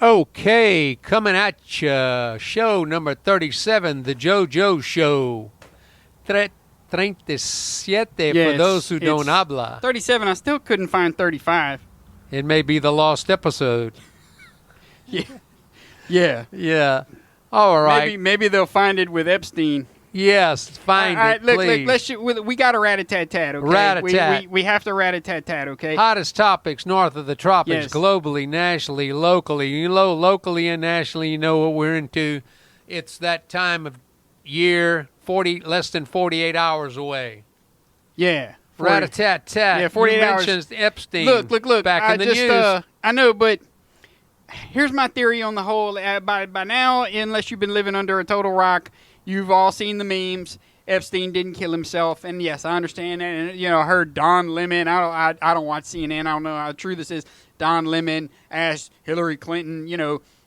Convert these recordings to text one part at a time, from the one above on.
Okay, coming at you, show number 37, the JoJo Show. 37 for those who don't habla. 37, I still couldn't find 35. It may be the lost episode. Yeah. Yeah. Yeah. All right. Maybe they'll find it with Epstein. Yes, find it, please. Look, we got to rat-a-tat-tat, okay? Rat-a-tat. We have to rat-a-tat-tat, okay? Hottest topics north of the tropics, Yes. globally, nationally, locally. You know, locally and nationally, you know what we're into. It's that time of year, less than 48 hours away. Yeah. Rat-a-tat-tat. Yeah, 48 hours. You mentioned Epstein. Look. Back in the news. I know, but here's my theory on the whole. By now, unless you've been living under a total rock, you've all seen the memes. Epstein didn't kill himself, and yes, I understand that. And I heard Don Lemon. I don't watch CNN. I don't know how true this is. Don Lemon asked Hillary Clinton,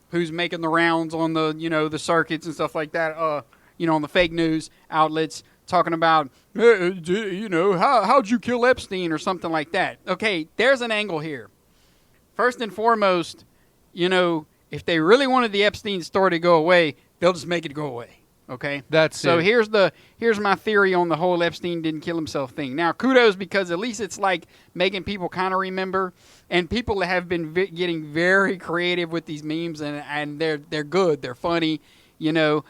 who's making the rounds on the the circuits and stuff like that. On the fake news outlets talking about how'd you kill Epstein or something like that. Okay, there's an angle here. First and foremost, if they really wanted the Epstein story to go away, they'll just make it go away. Okay, so here's my theory on the whole Epstein didn't kill himself thing. Now, kudos, because at least it's like making people kind of remember, and people have been getting very creative with these memes, and they're good, they're funny. They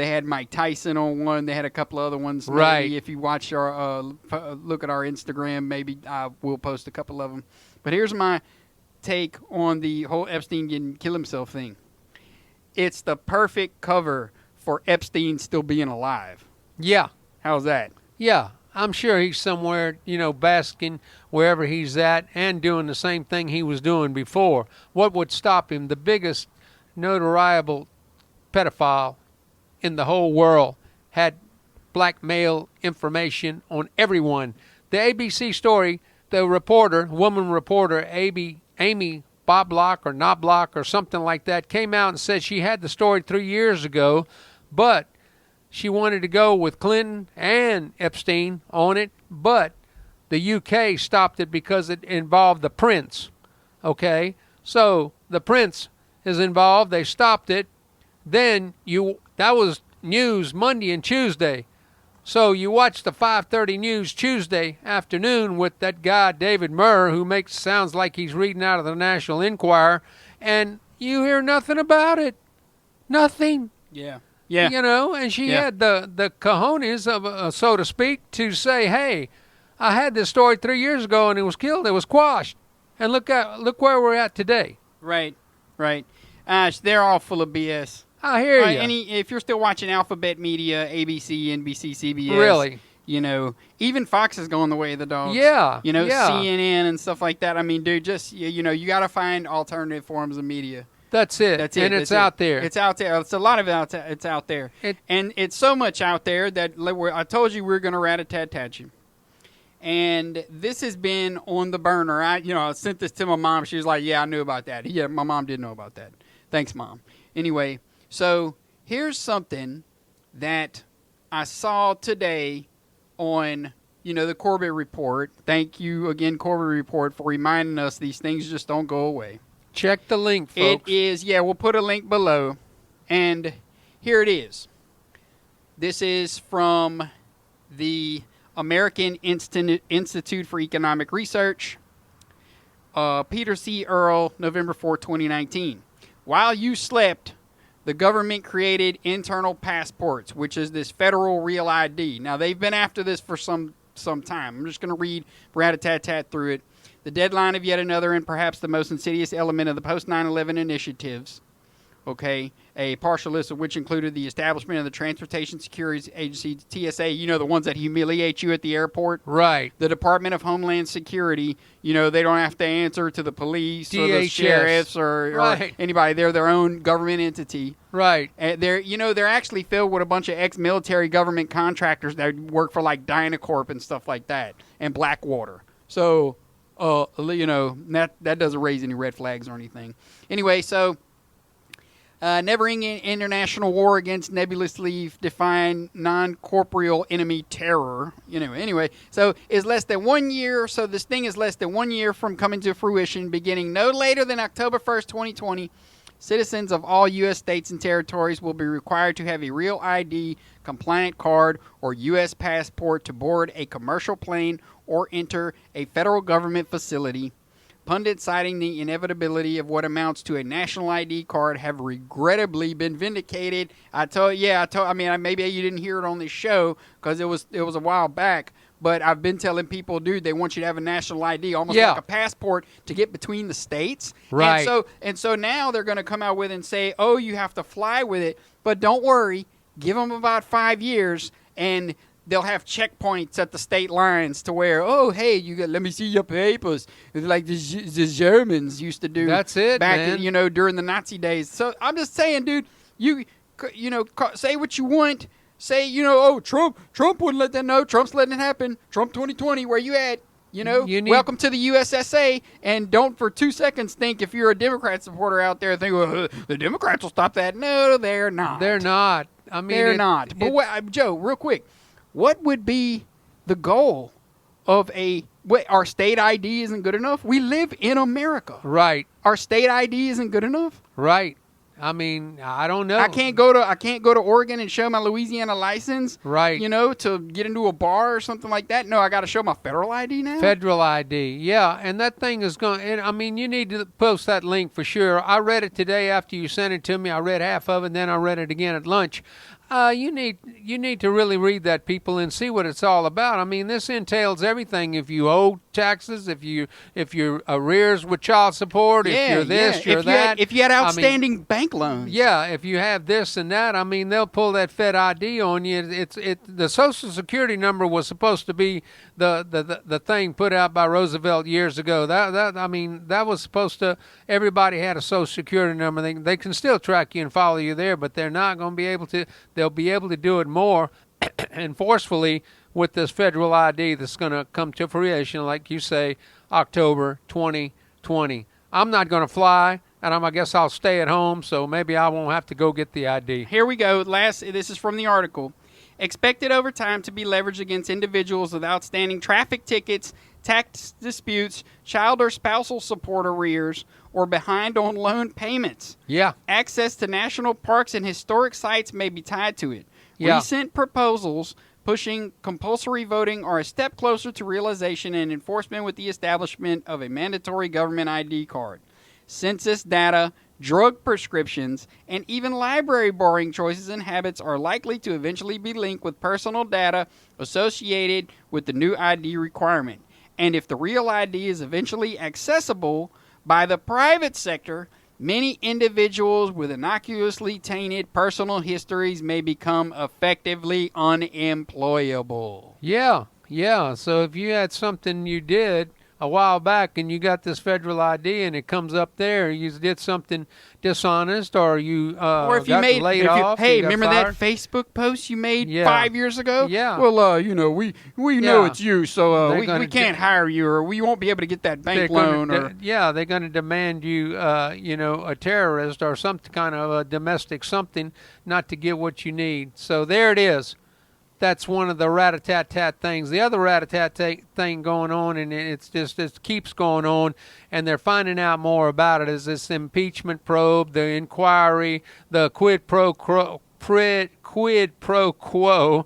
had Mike Tyson on one. They had a couple of other ones. Right. Maybe if you watch our look at our Instagram, maybe we'll post a couple of them. But here's my take on the whole Epstein didn't kill himself thing. It's the perfect cover for Epstein still being alive. Yeah. How's that? Yeah. I'm sure he's somewhere, basking wherever he's at and doing the same thing he was doing before. What would stop him? The biggest notoriable pedophile in the whole world had blackmail information on everyone. The ABC story, the woman reporter, Amy Boblock or Knobloch or something like that, came out and said she had the story 3 years ago, but she wanted to go with Clinton and Epstein on it, but the UK stopped it because it involved the prince. Okay? So the prince is involved. They stopped it. Then that was news Monday and Tuesday. So you watch the 5:30 news Tuesday afternoon with that guy David Murr, who sounds like he's reading out of the National Enquirer, and you hear nothing about it. Nothing. Yeah. And she had the cojones, so to speak, to say, hey, I had this story 3 years ago and it was killed. It was quashed. And look where we're at today. Right. They're all full of BS. I hear you. If you're still watching Alphabet Media, ABC, NBC, CBS. Really? Even Fox is going the way of the dogs. Yeah. CNN and stuff like that. I mean, dude, just, you got to find alternative forms of media. That's it. And it's out there. It's out there. It's a lot of it. It's out there. And it's so much out there that I told you we were going to rat-a-tat-tat you. And this has been on the burner. I sent this to my mom. She was like, yeah, I knew about that. Yeah, my mom did know about that. Thanks, Mom. Anyway, so here's something that I saw today on, the Corbett Report. Thank you again, Corbett Report, for reminding us these things just don't go away. Check the link, folks. It is, we'll put a link below. And here it is. This is from the American Institute for Economic Research. Peter C. Earl, November 4, 2019. While you slept, the government created internal passports, which is this federal real ID. Now, they've been after this for some time. I'm just going to read rat-a-tat-tat through it. The deadline of yet another and perhaps the most insidious element of the post-9/11 initiatives. Okay, a partial list of which included the establishment of the Transportation Security Agency, TSA, the ones that humiliate you at the airport. Right. The Department of Homeland Security, they don't have to answer to the police DHS. or the sheriffs or anybody. They're their own government entity. Right. They're actually filled with a bunch of ex-military government contractors that work for like Dynacorp and stuff like that and Blackwater. So, that doesn't raise any red flags or anything. Anyway, so... never-ending international war against nebulously defined non-corporeal enemy terror. Anyway, so is less than 1 year. So this thing is less than 1 year from coming to fruition, beginning no later than October 1st, 2020. Citizens of all U.S. states and territories will be required to have a real ID compliant card or U.S. passport to board a commercial plane or enter a federal government facility. Pundits citing the inevitability of what amounts to a national ID card have regrettably been vindicated. I mean, maybe you didn't hear it on this show because it was a while back, but I've been telling people, dude, they want you to have a national ID, almost like a passport to get between the states. Right. And so now they're going to come out with and say, oh, you have to fly with it, but don't worry, give them about 5 years and they'll have checkpoints at the state lines to where, oh, hey, let me see your papers. It's like the Germans used to do. That's it, back man. During the Nazi days. So I'm just saying, dude, you say what you want. Say, oh, Trump wouldn't let that know. Trump's letting it happen. Trump 2020, where you at? Welcome to the USSA. And don't for 2 seconds think, if you're a Democrat supporter out there, think, well, the Democrats will stop that. No, they're not. They're not. I mean, they're not. But Joe, real quick, what would be the goal of our state ID isn't good enough? We live in America. Right. Our state ID isn't good enough? Right. I mean, I don't know. I can't go to Oregon and show my Louisiana license. Right. To get into a bar or something like that. No, I got to show my federal ID now. Federal ID, yeah, and that thing is going. I mean, you need to post that link for sure. I read it today after you sent it to me. I read half of it, and then I read it again at lunch. You need to really read that, people, and see what it's all about. I mean, this entails everything. If you owe taxes, if you're arrears with child support, if you're this, you're that. If you had outstanding bank loans. Yeah, if you have this and that, I mean, they'll pull that Fed ID on you. The Social Security number was supposed to be the thing put out by Roosevelt years ago. That was supposed to. Everybody had a Social Security number. They can still track you and follow you there, but they're not going to be able to. They'll be able to do it more and forcefully with this federal ID that's going to come to fruition, like you say, October 2020. I'm not going to fly, and I guess I'll stay at home, so maybe I won't have to go get the ID. Here we go. This is from the article. Expected over time to be leveraged against individuals with outstanding traffic tickets, tax disputes, child or spousal support arrears, or behind on loan payments. Yeah. Access to national parks and historic sites may be tied to it. Yeah. Recent proposals pushing compulsory voting are a step closer to realization and enforcement with the establishment of a mandatory government ID card. Census data, drug prescriptions, and even library borrowing choices and habits are likely to eventually be linked with personal data associated with the new ID requirement. And if the real ID is eventually accessible by the private sector, many individuals with innocuously tainted personal histories may become effectively unemployable. Yeah. So if you had something you did a while back and you got this federal ID and it comes up there, you did something dishonest or you or if got you made, laid off. Hey, remember that Facebook post you made 5 years ago? Yeah. Well, we know it's you, so we can't hire you, or we won't be able to get that bank loan. They're going to demand you, a terrorist or some kind of a domestic something, not to get what you need. So there it is. That's one of the rat-a-tat-tat things. The other rat-a-tat-tat thing going on, and it keeps going on, and they're finding out more about it, is this impeachment probe, the inquiry, the quid pro quo. From the quid pro quo.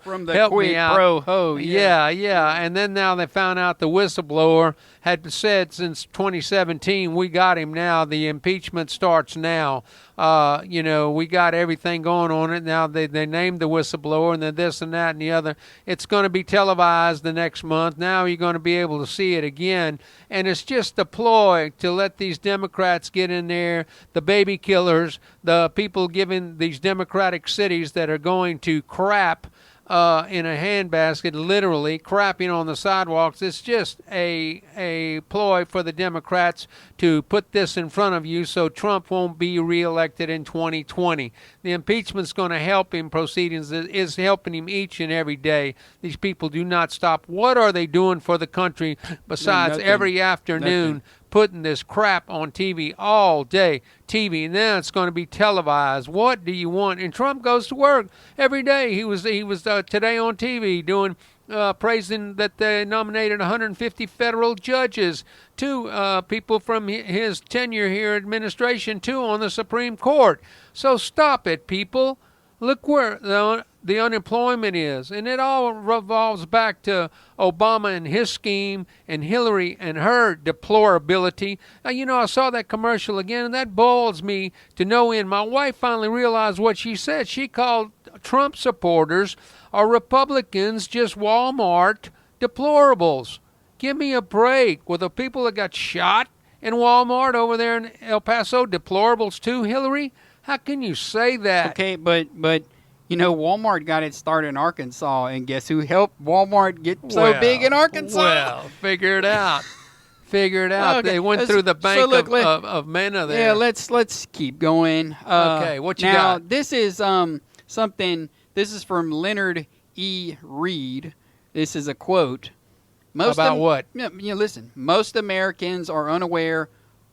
Yeah. And then now they found out the whistleblower had said since 2017, we got him now. The impeachment starts now. We got everything going on it. Now they named the whistleblower and then this and that and the other. It's going to be televised the next month. Now you're going to be able to see it again. And it's just a ploy to let these Democrats get in there, the baby killers, the people giving these Democratic cities that are going to crap in a handbasket, literally crapping on the sidewalks. It's just a ploy for the Democrats to put this in front of you so Trump won't be reelected in 2020. The impeachment's going to help him. Proceedings is helping him each and every day. These people do not stop. What are they doing for the country besides every afternoon putting this crap on TV all day? TV, and then it's going to be televised. What do you want? And Trump goes to work every day. He was today on TV doing praising that they nominated 150 federal judges, two people from his tenure here, administration, two on the Supreme Court. So stop it, people. Look where the unemployment is. And it all revolves back to Obama and his scheme and Hillary and her deplorability. Now, I saw that commercial again, and that boils me to no end. My wife finally realized what she said. She called Trump supporters or Republicans just Walmart deplorables. Give me a break. With the people that got shot in Walmart over there in El Paso, deplorables too, Hillary? How can you say that? Okay, but Walmart got its start in Arkansas, and guess who helped Walmart get so big in Arkansas? Well, figure it out. Figure it out. Okay, they went through the bank of Mena there. Yeah, let's keep going. Okay, what you now, got? Now, this is something. This is from Leonard E. Reed. This is a quote. About what? Listen. Most Americans are unaware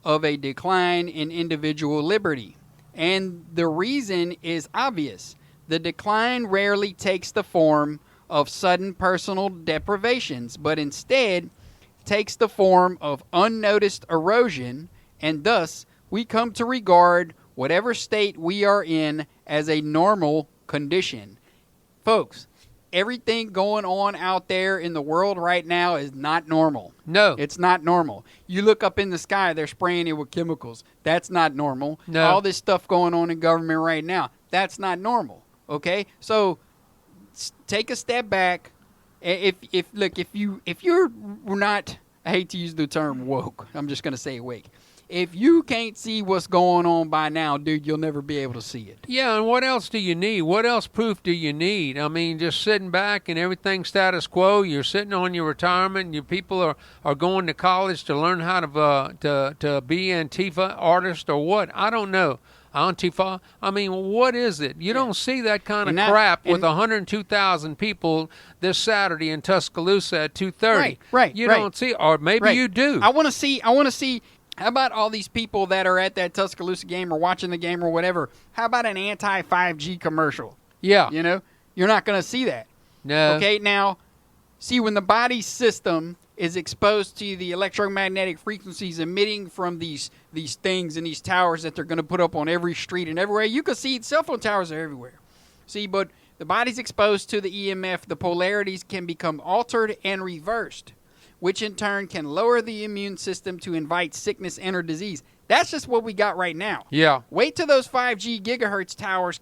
of a decline in individual liberty. And the reason is obvious. The decline rarely takes the form of sudden personal deprivations, but instead takes the form of unnoticed erosion, and thus we come to regard whatever state we are in as a normal condition. Folks, everything going on out there in the world right now is not normal. No. It's not normal. You look up in the sky, they're spraying it with chemicals. That's not normal. No. All this stuff going on in government right now, that's not normal. Okay? So take a step back. If you're not, I hate to use the term woke. I'm just going to say awake. If you can't see what's going on by now, dude, you'll never be able to see it. Yeah, and what else do you need? What else proof do you need? I mean, just sitting back and everything status quo. You're sitting on your retirement, and your people are going to college to learn how to be Antifa artist or what? I don't know. Antifa. I mean, what is it? You don't see that kind of crap with 102,000 people this Saturday in Tuscaloosa at 2:30. Right. You don't see, or maybe you do. I want to see. How about all these people that are at that Tuscaloosa game or watching the game or whatever? How about an anti-5G commercial? Yeah. You're not going to see that. No. Okay, now, see, when the body system is exposed to the electromagnetic frequencies emitting from these things and these towers that they're going to put up on every street and everywhere, you can see cell phone towers are everywhere. See, but the body's exposed to the EMF, the polarities can become altered and reversed, which in turn can lower the immune system to invite sickness and or disease. That's just what we got right now. Yeah. Wait till those 5G gigahertz towers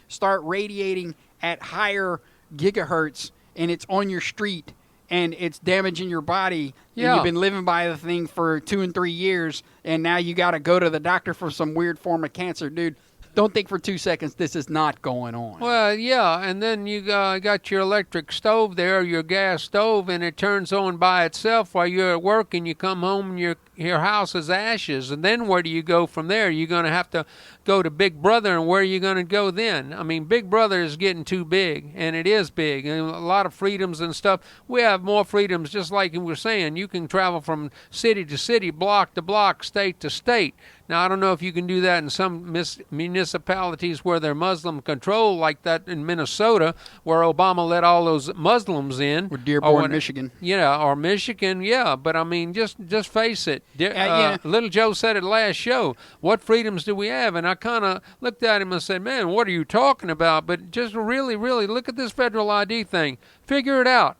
start radiating at higher gigahertz, and it's on your street, and it's damaging your body. Yeah. And you've been living by the thing for 2 and 3 years, and now you got to go to the doctor for some weird form of cancer. Dude, don't think for 2 seconds this is not going on. Well, yeah, and then you got your electric stove there, your gas stove, and it turns on by itself while you're at work, and you come home and your house is ashes. And then where do you go from there? You're going to have to go to Big Brother, and where are you going to go then? I mean, Big Brother is getting too big, and it is big, and a lot of freedoms and stuff. We have more freedoms, just like we were saying. You can travel from city to city, block to block, state to state. Now, I don't know if you can do that in some municipalities where they're Muslim controlled, like that in Minnesota, where Obama let all those Muslims in. Or Dearborn, Michigan. Yeah, or Michigan, yeah. But, I mean, just face it. Little Joe said it last show. What freedoms do we have? And I kind of looked at him and said, man, what are you talking about? But just really, really look at this federal ID thing. Figure it out.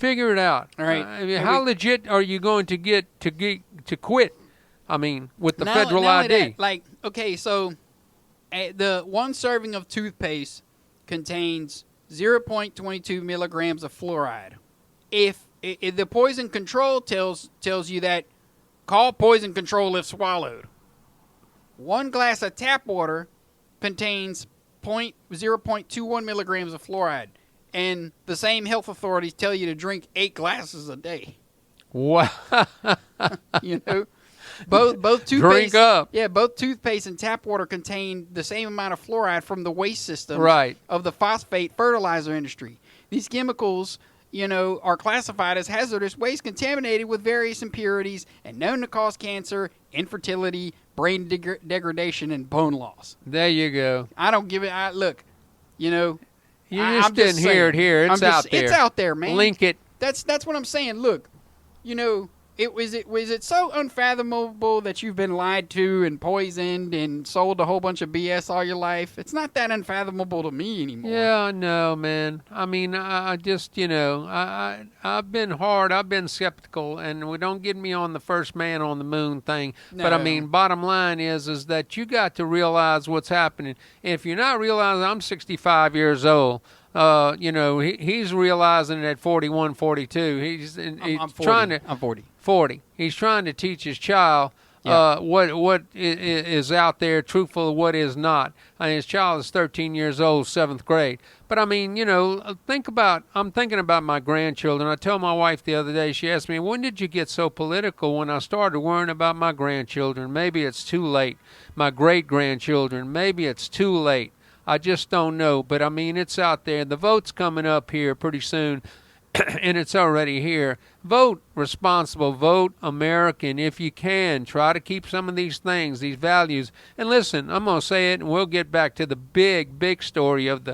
All right. I mean, how legit are you going to get to quit? I mean, with the federal ID. So the one serving of toothpaste contains 0.22 milligrams of fluoride. If the poison control tells you that, call poison control if swallowed. 1 glass of tap water contains 0.21 milligrams of fluoride. And the same health authorities tell you to drink 8 glasses a day. Wow. Both toothpaste, drink up. Yeah, both toothpaste and tap water contain the same amount of fluoride from the waste system of the phosphate fertilizer industry. These chemicals, are classified as hazardous waste contaminated with various impurities and known to cause cancer, infertility, brain degradation, and bone loss. There you go. I don't give it. Look, You just didn't hear it here. It's out there. It's out there, man. Link it. That's what I'm saying. Look, you know, was it so unfathomable that you've been lied to and poisoned and sold a whole bunch of BS all your life? It's not that unfathomable to me anymore. Yeah, I know, man. I mean, I just, you know, I've been hard. I've been skeptical, and we don't get me on the first man on the moon thing. No. But I mean, bottom line is that you got to realize what's happening. If you're not realizing, I'm 65 years old. You know, he's realizing it at 41, 42. He's I'm 40. trying to. I'm 40. 40. He's trying to teach his child what is out there, truthful, what is not. I mean, his child is 13 years old, 7th grade. But I mean, you know, I'm thinking about my grandchildren. I told my wife the other day, she asked me, when did you get so political? When I started worrying about my grandchildren. Maybe it's too late. My great-grandchildren, maybe it's too late. I just don't know. But I mean, it's out there. The vote's coming up here pretty soon. And it's already here. Vote responsible. Vote American if you can. Try to keep some of these things, these values. And listen, I'm going to say it, and we'll get back to the big story of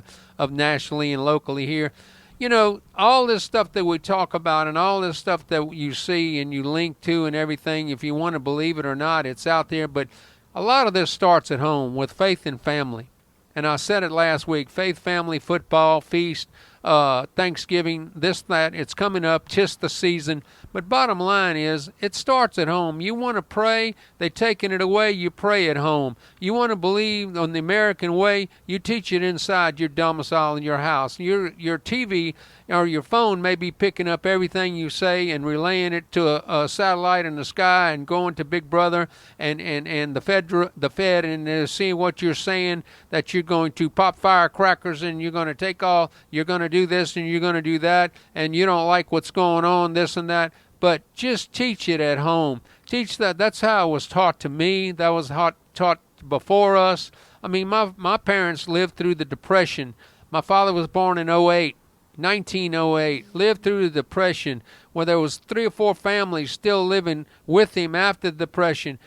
nationally and locally here. You know, all this stuff that we talk about and all this stuff that you see and you link to and everything, if you want to believe it or not, it's out there. But a lot of this starts at home with faith and family. And I said it last week, faith, family, football, feast, Thanksgiving, this, that, it's coming up, 'tis the season. But bottom line is, it starts at home. You want to pray, they're taking it away, you pray at home. You want to believe on the American way, you teach it inside your domicile in your house. Your TV or your phone may be picking up everything you say and relaying it to a satellite in the sky and going to Big Brother and the Fed and they're seeing what you're saying, that you're going to pop firecrackers and you're going to take all, you're going to do this and you're going to do that, and you don't like what's going on, this and that. But just teach it at home. Teach that. That's how it was taught to me. That was taught before us. I mean, my parents lived through the Depression. My father was born in 1908, lived through the Depression, where there was 3 or 4 families still living with him after the Depression.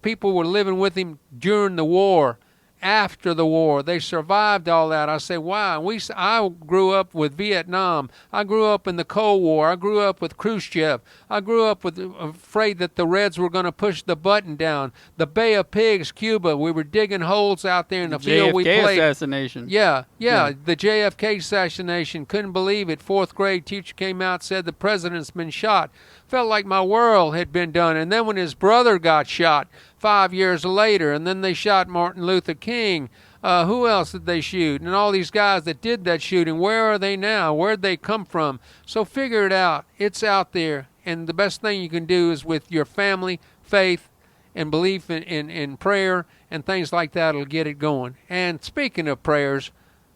People were living with him during the war. After the war, they survived all that. I say, why? I grew up with Vietnam. I grew up in the Cold War. I grew up with Khrushchev. I grew up afraid that the Reds were going to push the button down. The Bay of Pigs, Cuba. We were digging holes out there in the field. We played. Assassination. Yeah. The JFK assassination. Couldn't believe it. 4th grade teacher came out, said the president's been shot. Felt like my world had been done. And then when his brother got shot 5 years later, and then they shot Martin Luther King. Who else did they shoot? And all these guys that did that shooting, where are they now? Where'd they come from? So figure it out. It's out there. And the best thing you can do is with your family, faith, and belief in prayer and things like that will get it going. And speaking of prayers,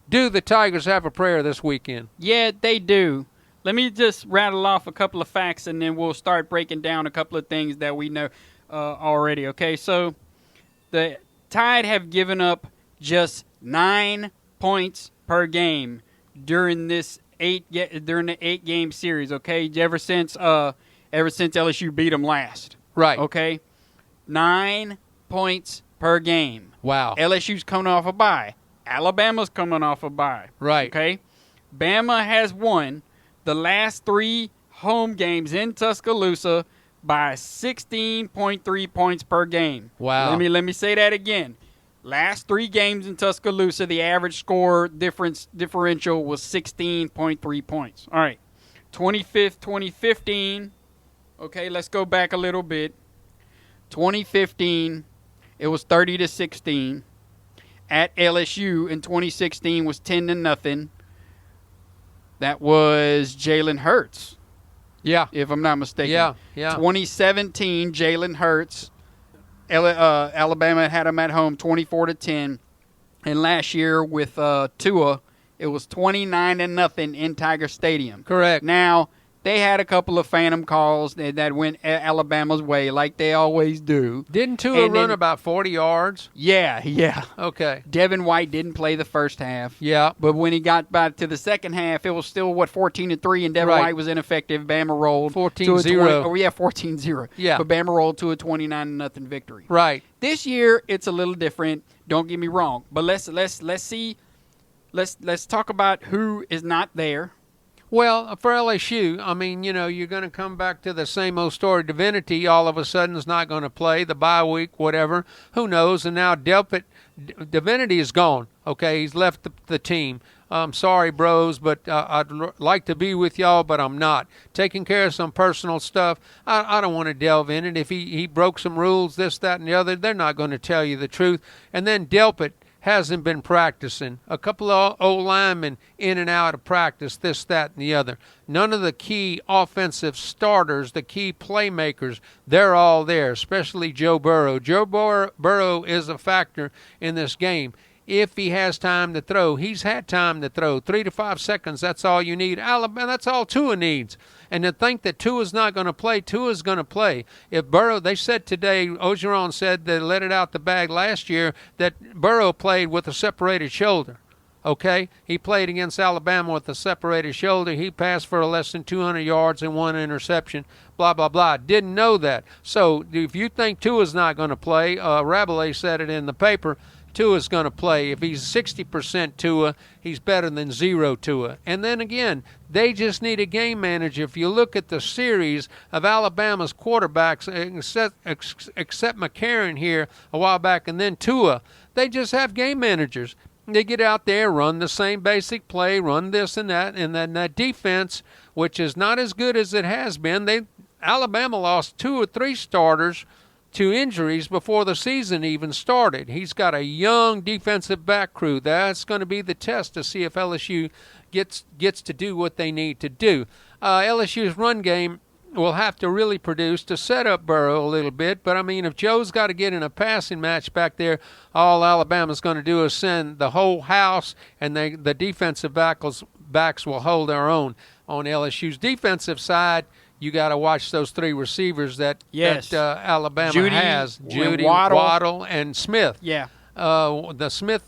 do the Tigers have a prayer this weekend? Yeah, they do. Let me just rattle off a couple of facts, and then we'll start breaking down a couple of things that we know already. Okay, so the Tide have given up just 9 points per game during the 8-game series. Okay, ever since LSU beat them last. Right. Okay, 9 points per game. Wow. LSU's coming off a bye. Alabama's coming off a bye. Right. Okay, Bama has won the last 3 home games in Tuscaloosa by 16.3 points per game. Wow. Let me say that again. Last 3 games in Tuscaloosa, the average score differential was 16.3 points. All right. 2015. Okay, let's go back a little bit. 2015, it was 30-16. At LSU in 2016 was 10-0. That was Jalen Hurts. Yeah. If I'm not mistaken. Yeah. 2017, Jalen Hurts. Alabama had him at home 24-10. And last year with Tua, it was 29-0 in Tiger Stadium. Correct. Now, they had a couple of phantom calls that went Alabama's way, like they always do. Didn't Tua run about 40 yards? Yeah. Okay. Devin White didn't play the first half. Yeah. But when he got back to the second half, it was still, 14-3, and Devin White was ineffective. Bama rolled 14-0. 14-0. Yeah. But Bama rolled to a 29-0 victory. Right. This year, it's a little different. Don't get me wrong. But let's let's talk about who is not there. Well, for LSU, I mean, you're going to come back to the same old story. Divinity all of a sudden is not going to play the bye week, whatever. Who knows? And now Divinity is gone. Okay, he's left the team. I'm sorry, bros, but I'd like to be with y'all, but I'm not. Taking care of some personal stuff. I don't want to delve in it. If he broke some rules, this, that, and the other, they're not going to tell you the truth. And then Delpit hasn't been practicing. A couple of old linemen in and out of practice, this, that, and the other. None of the key offensive starters, the key playmakers, they're all there, especially Joe Burrow. Joe Burrow is a factor in this game. If he has time to throw, he's had time to throw. 3 to 5 seconds, that's all you need. Alabama, that's all Tua needs. And to think that Tua's not going to play, Tua's going to play. If Burrow, they said today, Ogeron said they let it out the bag last year, that Burrow played with a separated shoulder. Okay? He played against Alabama with a separated shoulder. He passed for less than 200 yards and 1 interception. Blah, blah, blah. Didn't know that. So if you think Tua's not going to play, Rabelais said it in the paper, Tua's going to play. If he's 60% Tua, he's better than 0 Tua. And then again, they just need a game manager. If you look at the series of Alabama's quarterbacks, except McCarron here a while back and then Tua, they just have game managers. They get out there, run the same basic play, run this and then that defense, which is not as good as it has been. Alabama lost 2 or 3 starters to injuries before the season even started. He's got a young defensive back crew. That's going to be the test to see if LSU gets to do what they need to do. LSU's run game will have to really produce to set up Burrow a little bit. But, I mean, if Joe's got to get in a passing match back there, all Alabama's going to do is send the whole house, and the defensive backs will hold their own. On LSU's defensive side, you got to watch those 3 receivers that Alabama has. Judy, Waddle, and Smith. Yeah. The Smith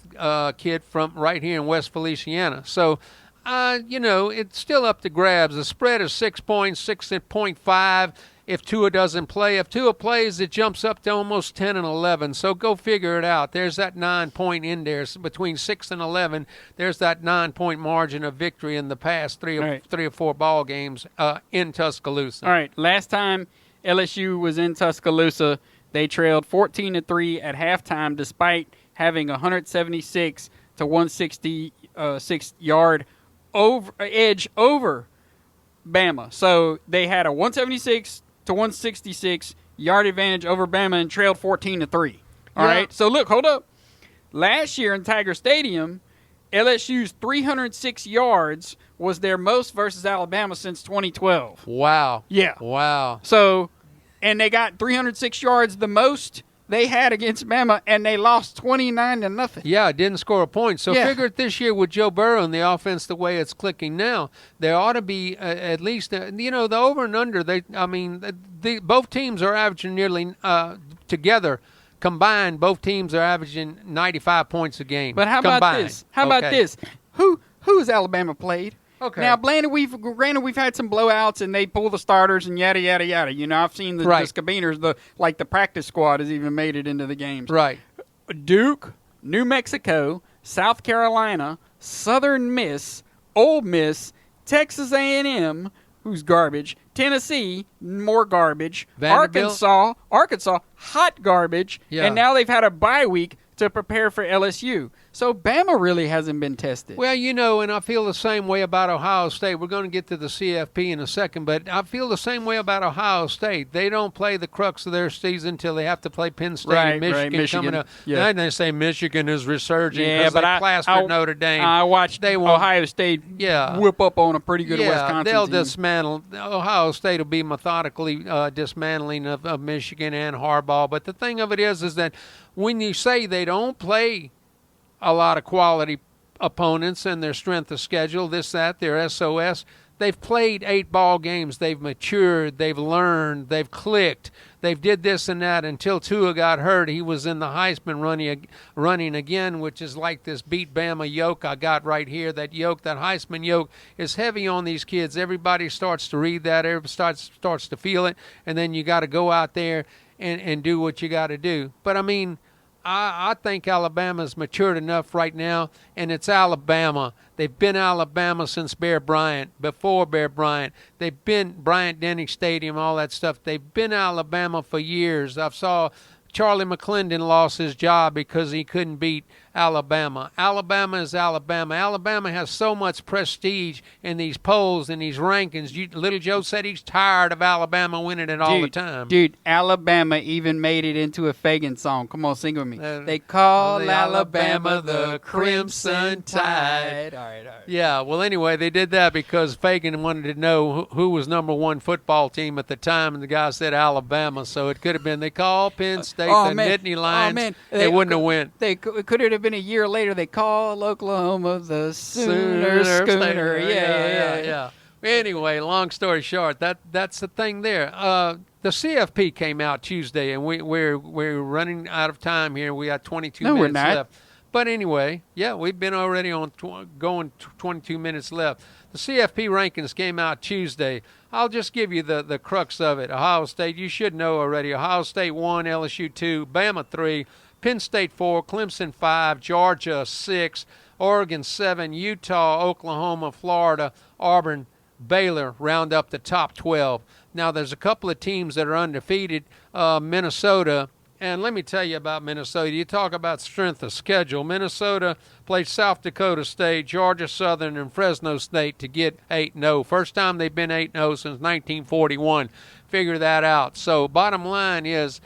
kid from right here in West Feliciana. So, it's still up to grabs. The spread is 6 points, 6.5 if Tua doesn't play. If Tua plays, it jumps up to almost 10 and 11. So go figure it out. There's that 9-point in there. So between 6 and 11, there's that 9-point margin of victory in the past three or 4 ball games in Tuscaloosa. All right. Last time LSU was in Tuscaloosa, they trailed 14-3 at halftime, despite having 176 to 166 yard edge over Bama. So they had a 176 to 166 yard advantage over Bama and trailed 14-3. All right. So look, hold up. Last year in Tiger Stadium, LSU's 306 yards was their most versus Alabama since 2012. Wow. Yeah. Wow. So, and they got 306 yards, the most they had against Bama, and they lost 29-0. Yeah, didn't score a point. So figure it this year with Joe Burrow and the offense the way it's clicking now, there ought to be at least, the over and under, both teams are averaging nearly together. Combined, both teams are averaging 95 points a game. But how about this? About this? Who has Alabama played? Okay. Now, granted, we've had some blowouts and they pull the starters and yada yada yada. I've seen the Scabiners, the practice squad has even made it into the games. Right. Duke, New Mexico, South Carolina, Southern Miss, Ole Miss, Texas A&M, who's garbage, Tennessee, more garbage, Vanderbilt. Arkansas, hot garbage, and now they've had a bye week to prepare for LSU. So Bama really hasn't been tested. Well, and I feel the same way about Ohio State. We're going to get to the CFP in a second, but I feel the same way about Ohio State. They don't play the crux of their season until they have to play Penn State and Michigan coming up. Yeah. And they say Michigan is resurging because they plastered Notre Dame. I watched Ohio State whip up on a pretty good Wisconsin they'll team. Dismantle. Ohio State will be methodically dismantling of Michigan and Harbaugh. But the thing of it is that when you say they don't play a lot of quality opponents and their strength of schedule, their SOS, they've played 8 ball games. They've matured. They've learned. They've clicked. They've did this and that until Tua got hurt. He was in the Heisman running again, which is like this beat Bama yoke I got right here. That yoke, that Heisman yoke, is heavy on these kids. Everybody starts to read that. Everybody starts to feel it. And then you got to go out there and do what you got to do. But, I think Alabama's matured enough right now, and it's Alabama. They've been Alabama since Bear Bryant, before Bear Bryant. They've been Bryant-Denny Stadium, all that stuff. They've been Alabama for years. I saw Charlie McClendon lost his job because he couldn't beat Alabama. Alabama is Alabama. Alabama has so much prestige in these polls and these rankings. Little Joe said he's tired of Alabama winning it all the time. Dude, Alabama even made it into a Fagin song. Come on, sing with me. They call Alabama the Crimson Tide. All right. Yeah, well, anyway, they did that because Fagin wanted to know who was number one football team at the time, and the guy said Alabama, so it could have been they call Penn State the Nittany Lions. They wouldn't have went. Could it have been a year later? They call Oklahoma the Sooner Schooner. Yeah. Anyway, long story short, that's the thing there. The CFP came out Tuesday, and we're running out of time here. We got 22 minutes left. But anyway, yeah, we've been already on going 22 minutes left. The CFP rankings came out Tuesday. I'll just give you the crux of it. Ohio State, you should know already. Ohio State 1, LSU 2, Bama 3, Penn State 4, Clemson 5, Georgia 6, Oregon 7, Utah, Oklahoma, Florida, Auburn, Baylor round up the top 12. Now, there's a couple of teams that are undefeated. Minnesota. And let me tell you about Minnesota. You talk about strength of schedule. Minnesota played South Dakota State, Georgia Southern, and Fresno State to get 8-0. First time they've been 8-0 since 1941. Figure that out. So bottom line is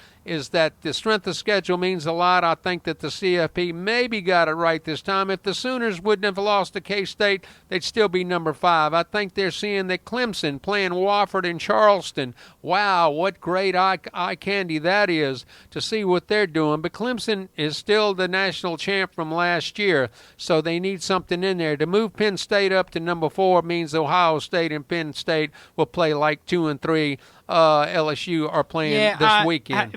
that the strength of schedule means a lot. I think that the CFP maybe got it right this time. If the Sooners wouldn't have lost to K-State, they'd still be number 5. I think they're seeing that Clemson playing Wofford and Charleston. Wow, what great eye candy that is to see what they're doing. But Clemson is still the national champ from last year, so they need something in there. To move Penn State up to number 4 means Ohio State and Penn State will play like 2 and 3. LSU are playing this weekend.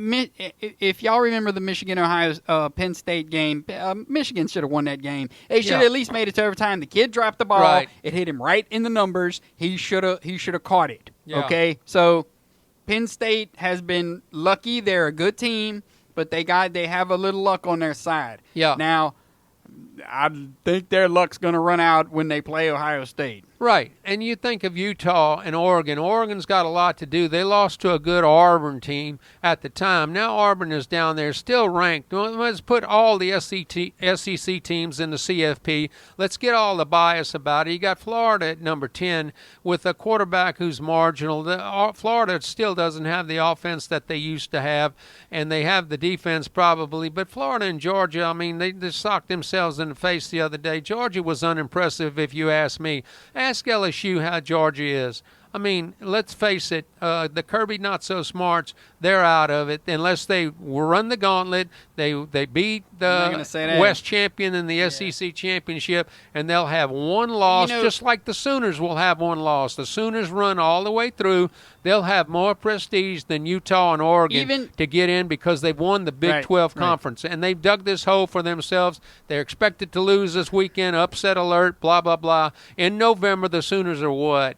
If y'all remember the Michigan-Ohio Penn State game, Michigan should have won that game. They should have at least made it to overtime. The kid dropped the ball. Right. It hit him right in the numbers. He should have caught it. Yeah. Okay, so Penn State has been lucky. They're a good team, but they have a little luck on their side. Yeah. Now, I think their luck's going to run out when they play Ohio State. Right, and you think of Utah and Oregon. Oregon's got a lot to do. They lost to a good Auburn team at the time. Now Auburn is down there, still ranked. Let's put all the SEC teams in the CFP. Let's get all the bias about it. You got Florida at number 10 with a quarterback who's marginal. Florida still doesn't have the offense that they used to have, and they have the defense probably. But Florida and Georgia, I mean, they socked themselves in the face the other day. Georgia was unimpressive, if you ask me. Ask LSU how Georgia is. I mean, let's face it, the Kirby not-so-smarts, they're out of it. Unless they run the gauntlet, they beat the West champion in the SEC championship, and they'll have one loss, just like the Sooners will have one loss. The Sooners run all the way through. They'll have more prestige than Utah and Oregon to get in because they've won the Big 12 conference. And they've dug this hole for themselves. They're expected to lose this weekend, upset alert, blah, blah, blah. In November, the Sooners are what?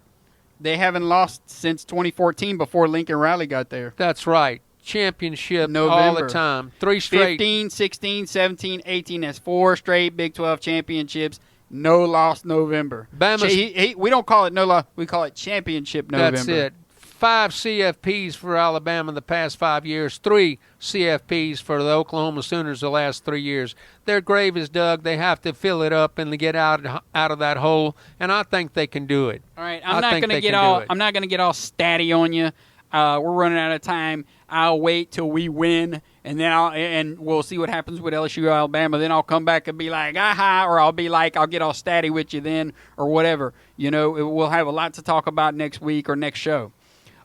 They haven't lost since 2014 before Lincoln Riley got there. That's right. Championship November. All the time. 3 straight. 15, 16, 17, 18. That's 4 straight Big 12 championships. No loss November. We don't call it no loss. We call it championship November. That's it. 5 CFPs for Alabama the past 5 years, 3 CFPs for the Oklahoma Sooners the last 3 years. Their grave is dug. They have to fill it up and get out of that hole, and I think they can do it. All right, I'm not going to get all statty on you. We're running out of time. I'll wait till we win, and then we'll see what happens with LSU Alabama. Then I'll come back and be like, aha, or I'll be like, I'll get all statty with you then, or whatever. We'll have a lot to talk about next week or next show.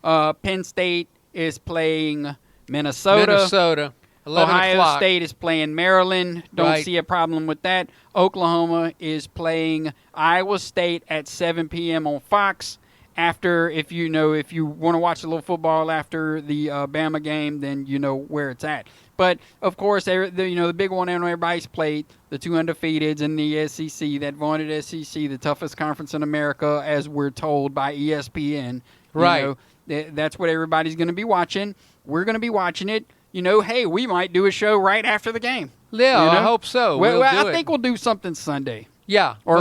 Penn State is playing Minnesota. 11 Ohio o'clock. State is playing Maryland. Don't see a problem with that. Oklahoma is playing Iowa State at 7 p.m. on Fox. If you want to watch a little football after the Bama game, then you know where it's at. But of course, the big one everybody's played, the 2 undefeateds in the SEC, that vaunted SEC, the toughest conference in America, as we're told by ESPN. Right. That's what everybody's going to be watching. We're going to be watching it. hey, we might do a show right after the game. Yeah, I hope so. Well, We'll do I think it. we'll do something Sunday. Yeah. Or,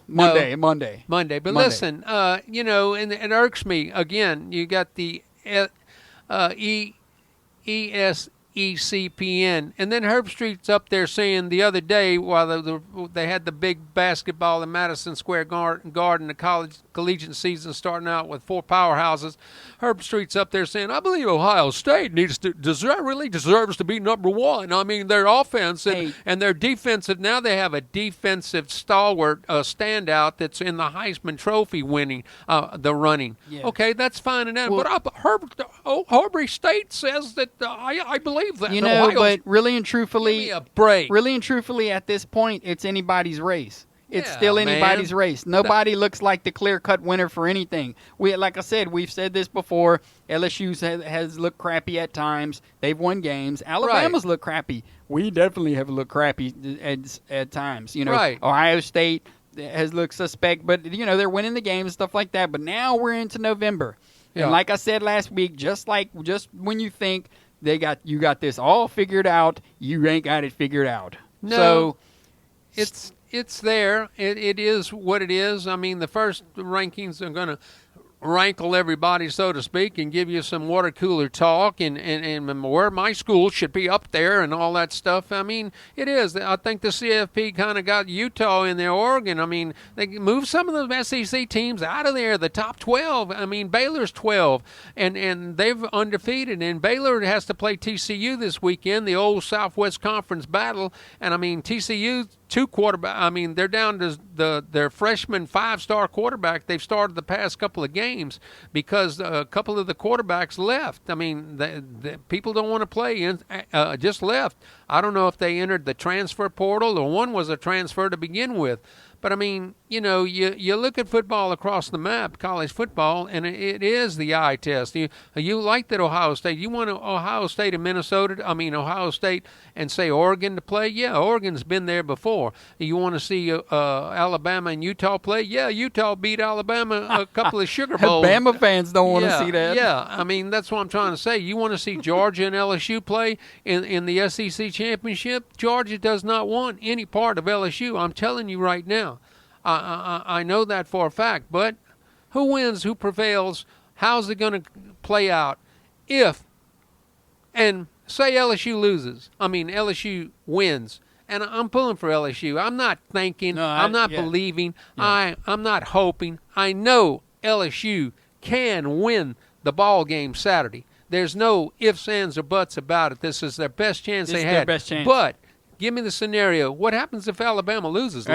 Monday. Monday. But listen, and it irks me. Again, you got the ESECPN. And then Herb Street's up there saying the other day while they had the big basketball in Madison Square Garden, the collegiate season starting out with 4 powerhouses, Herb Street's up there saying, I believe Ohio State really deserves to be number 1. I mean, their offense and their defensive, now they have a defensive stalwart standout that's in the Heisman Trophy winning the running. Yeah. Okay, that's fine and that. But Herbie State says that I believe that. But really and truthfully, give me a break. Really and truthfully, at this point, it's anybody's race. It's still anybody's race. Nobody looks like the clear-cut winner for anything. Like I said, we've said this before. LSU has looked crappy at times. They've won games. Alabama's looked crappy. We definitely have looked crappy at times. Ohio State has looked suspect, but they're winning the games and stuff like that. But now we're into November, and like I said last week, just when you think you got this all figured out, you ain't got it figured out. No, so it's there. It is what it is. I mean, the first rankings are going to rankle everybody, so to speak, and give you some water cooler talk and where my school should be up there and all that stuff. I mean, it is. I think the CFP kind of got Utah in there, Oregon. I mean, they moved some of the SEC teams out of there, the top 12. I mean, Baylor's 12, and they've undefeated, and Baylor has to play TCU this weekend, the old Southwest Conference battle, and I mean, TCU they're down to their freshman 5-star quarterback. They've started the past couple of games because a couple of the quarterbacks left. I mean, the people don't want to play, just left. I don't know if they entered the transfer portal or one was a transfer to begin with. But, I mean, you look at football across the map, college football, and it is the eye test. You like that Ohio State. You want Ohio State and Ohio State and, say, Oregon to play? Yeah, Oregon's been there before. You want to see Alabama and Utah play? Yeah, Utah beat Alabama a couple of Sugar Bowls. Bama fans don't want to see that. Yeah, I mean, that's what I'm trying to say. You want to see Georgia and LSU play in the SEC championship? Georgia does not want any part of LSU. I'm telling you right now. I know that for a fact, but who wins, who prevails, how's it going to play out and say LSU loses, LSU wins, and I'm pulling for LSU. I'm not thinking, I'm not believing, I'm not hoping. I know LSU can win the ball game Saturday. There's no ifs, ands, or buts about it. This is their best chance they had. Their best chance. But give me the scenario. What happens if Alabama loses, Joe?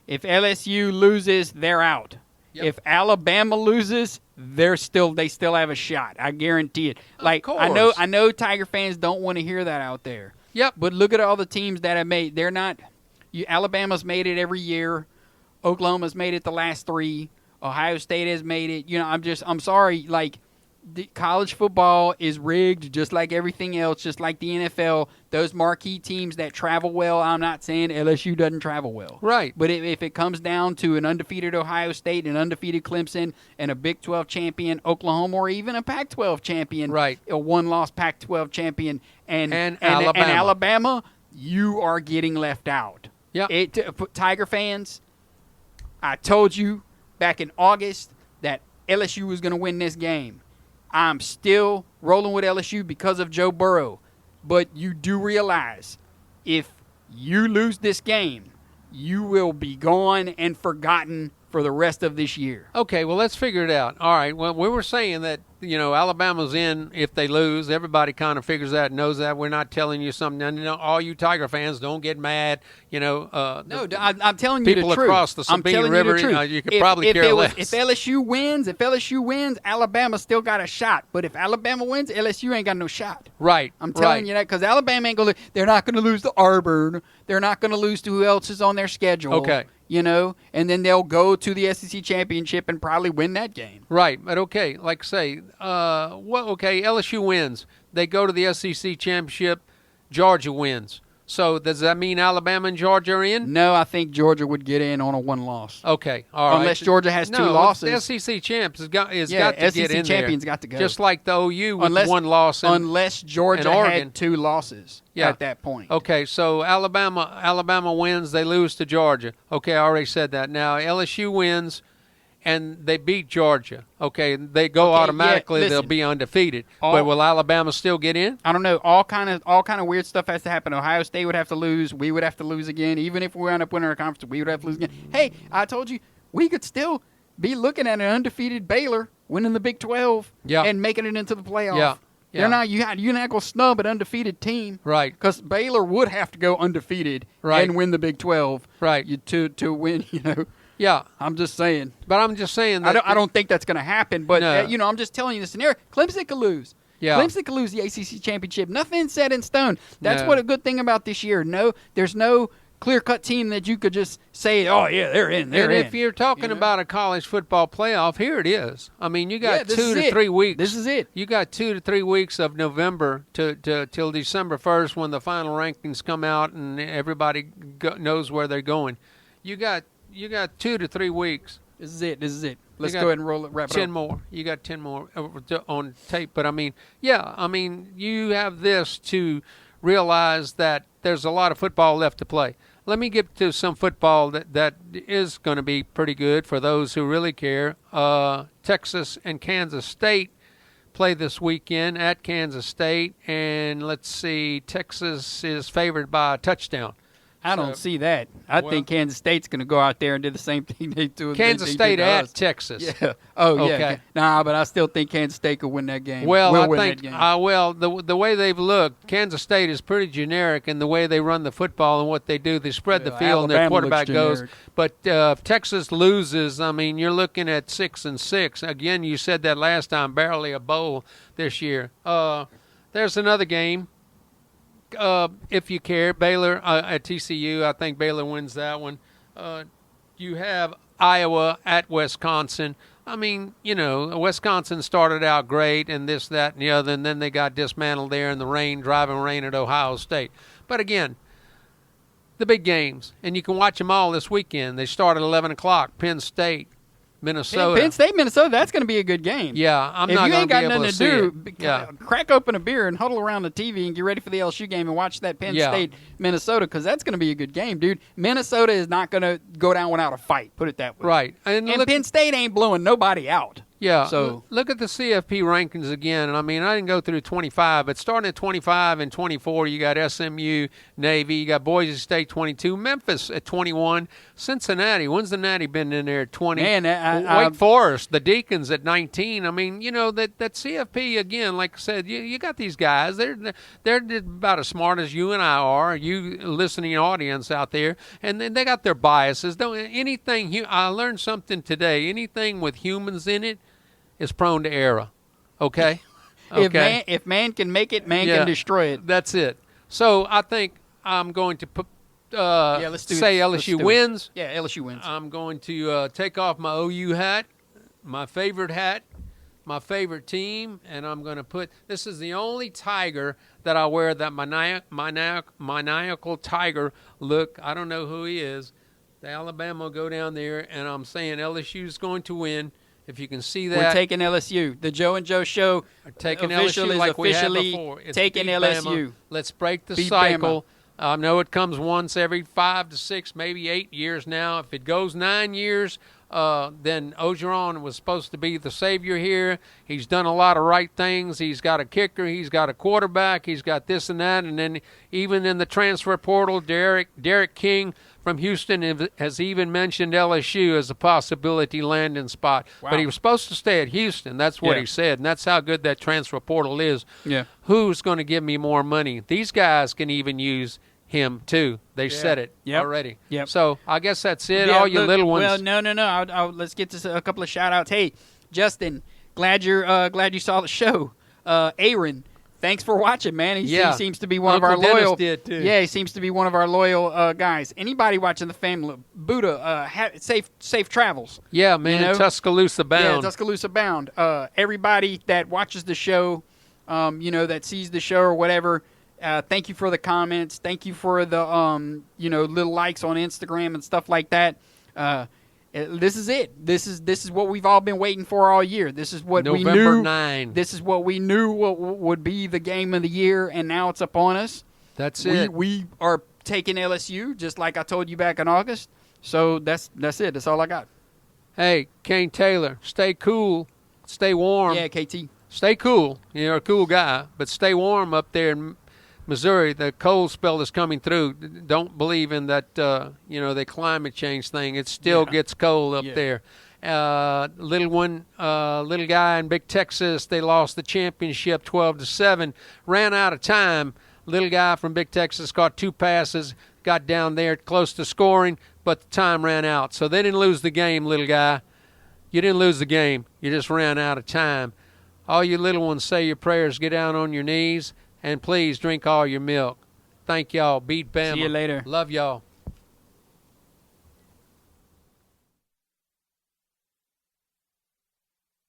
If LSU loses, they're out. Yep. If Alabama loses, they still have a shot. I guarantee it. Of course. I know Tiger fans don't want to hear that out there. Yep. But look at all the teams that have made. They're not. Alabama's made it every year. Oklahoma's made it the last 3. Ohio State has made it. I'm sorry. College football is rigged just like everything else, just like the NFL. Those marquee teams that travel well, I'm not saying LSU doesn't travel well. Right. But if it comes down to an undefeated Ohio State, an undefeated Clemson, and a Big 12 champion Oklahoma, or even a Pac-12 champion, right, a one-loss Pac-12 champion, and Alabama, you are getting left out. Yep. Tiger fans, I told you back in August that LSU was going to win this game. I'm still rolling with LSU because of Joe Burrow. But you do realize if you lose this game, you will be gone and forgotten for the rest of this year. Okay, well, let's figure it out. All right, well, we were saying that, Alabama's in if they lose. Everybody kind of figures that, knows that. We're not telling you something. All you Tiger fans, don't get mad. I'm telling you the truth. People across the Sabine River, you could probably care less. If LSU wins, Alabama still got a shot. But if Alabama wins, LSU ain't got no shot. Right. I'm telling you that because Alabama ain't going to – they're not going to lose to Auburn. They're not going to lose to who else is on their schedule. Okay. And then they'll go to the SEC championship and probably win that game. Right, but okay, like say, LSU wins. They go to the SEC championship. Georgia wins. So does that mean Alabama and Georgia are in? No, I think Georgia would get in on a one loss. Okay, all right. Unless Georgia has two No, loses. the SEC champs has got to get in SEC there. champions got to go. Just like the OU with one loss. Unless Georgia Oregon had two losses at that point. Okay, so Alabama wins, they lose to Georgia. Okay, I already said that. Now LSU wins, and they beat Georgia. Okay, they go automatically. Listen, they'll be undefeated. But will Alabama still get in? I don't know. All kind of weird stuff has to happen. Ohio State would have to lose. We would have to lose again. Even if we wound up winning our conference, we would have to lose again. Hey, I told you we could still be looking at an undefeated Baylor winning the Big 12 and making it into the playoff. Yeah. They're not. You're not going to snub an undefeated team, right? Because Baylor would have to go undefeated and win the Big 12, right? To win, Yeah, I'm just saying. But I'm just saying that I don't think that's going to happen. But I'm just telling you the scenario. Clemson could lose. Yeah. Clemson could lose the ACC championship. Nothing's set in stone. That's what a good thing about this year. No, there's no clear-cut team that you could just say, oh yeah, they're in. And if you're talking about a college football playoff, here it is. I mean, you got 2 to 3 weeks. This is it. You got 2 to 3 weeks of November till December 1st when the final rankings come out and everybody knows where they're going. You got 2 to 3 weeks. This is it. Let's go ahead and roll it. Wrap it 10 up. more. You got 10 more on tape. But I mean, you have this to realize that there's a lot of football left to play. Let me get to some football that is going to be pretty good for those who really care. Texas and Kansas State play this weekend at Kansas State, and let's see, Texas is favored by a touchdown. I don't see that. I think Kansas State's going to go out there and do the same thing they do. Kansas State at Texas. Yeah. Oh, yeah. Okay. Nah, but I still think Kansas State could win that game. Well, I think the way they've looked, Kansas State is pretty generic in the way they run the football and what they do. They spread the field and their quarterback goes. But if Texas loses, I mean, you're looking at 6-6. Again, you said that last time, barely a bowl this year. There's another game. If you care, Baylor at TCU, I think Baylor wins that one. You have Iowa at Wisconsin. I mean, Wisconsin started out great and this, that, and the other, and then they got dismantled there in the rain, driving rain at Ohio State. But again, the big games, and you can watch them all this weekend. They start at 11 o'clock, Penn State, Minnesota. Penn State, Minnesota, that's going to be a good game. Yeah, I'm not going to be able to see it. Crack open a beer and huddle around the TV and get ready for the LSU game and watch that Penn State, Minnesota, because that's going to be a good game, dude. Minnesota is not going to go down without a fight, put it that way. Right. And Penn State ain't blowing nobody out. Yeah, so look at the CFP rankings again. And I mean, I didn't go through 25, but starting at 25 and 24, you got SMU, Navy, you got Boise State 22, Memphis at 21, Cincinnati. When's the Natty been in there at 20? Man, Wake Forest, the Deacons at 19. I mean, that CFP again. Like I said, you got these guys. They're about as smart as you and I are. You listening audience out there, and then they got their biases. I learned something today. Anything with humans in it is prone to error. Okay? If man can make it, man can destroy it. That's it. So I think I'm going to say LSU wins. Yeah, LSU wins. I'm going to take off my OU hat, my favorite team, and I'm going to put – this is the only tiger that I wear, that maniacal tiger look. I don't know who he is. The Alabama will go down there, and I'm saying LSU's going to win. If you can see that. We're taking LSU. The Joe and Joe Show taking LSU like we had before. It's taking LSU. Bama. Let's break the cycle. I know it comes once every 5 to 6, maybe 8 years now. If it goes 9 years, then Ogeron was supposed to be the savior here. He's done a lot of right things. He's got a kicker. He's got a quarterback. He's got this and that. And then even in the transfer portal, Derek King from Houston has even mentioned LSU as a possibility landing spot. Wow. But he was supposed to stay at Houston. That's what he said, and that's how good that transfer portal is. Yeah. Who's going to give me more money? These guys can even use him, too. They said it already. Yep. So I guess that's it. All you little ones. Well, no. Let's get to a couple of shout-outs. Hey, Justin, glad you saw the show. Aaron, thanks for watching, man. He seems to be one Uncle of our Dennis loyal. Did too. Yeah, he seems to be one of our loyal guys. Anybody watching the family, Buddha, safe travels. Yeah, man. Tuscaloosa bound. Yeah, Tuscaloosa bound. Everybody that watches the show, that sees the show or whatever, Thank you for the comments. Thank you for the little likes on Instagram and stuff like that. This is it. This is what we've all been waiting for all year. This is what we November knew. 9. This is what we knew what would be the game of the year, and now it's upon us. That's it. We are taking LSU, just like I told you back in August. So that's it. That's all I got. Hey, Kane Taylor, stay cool, stay warm. Yeah, KT. Stay cool. You're a cool guy, but stay warm up there in Missouri. The cold spell is coming through. Don't believe in that, the climate change thing. It still gets cold up there. Little guy in Big Texas, they lost the championship 12-7, ran out of time. Little guy from Big Texas caught 2 passes, got down there close to scoring, but the time ran out. So they didn't lose the game, little guy. You didn't lose the game. You just ran out of time. All you little ones, say your prayers, get down on your knees, and please drink all your milk. Thank y'all. Beat Bama. See you later. Love y'all.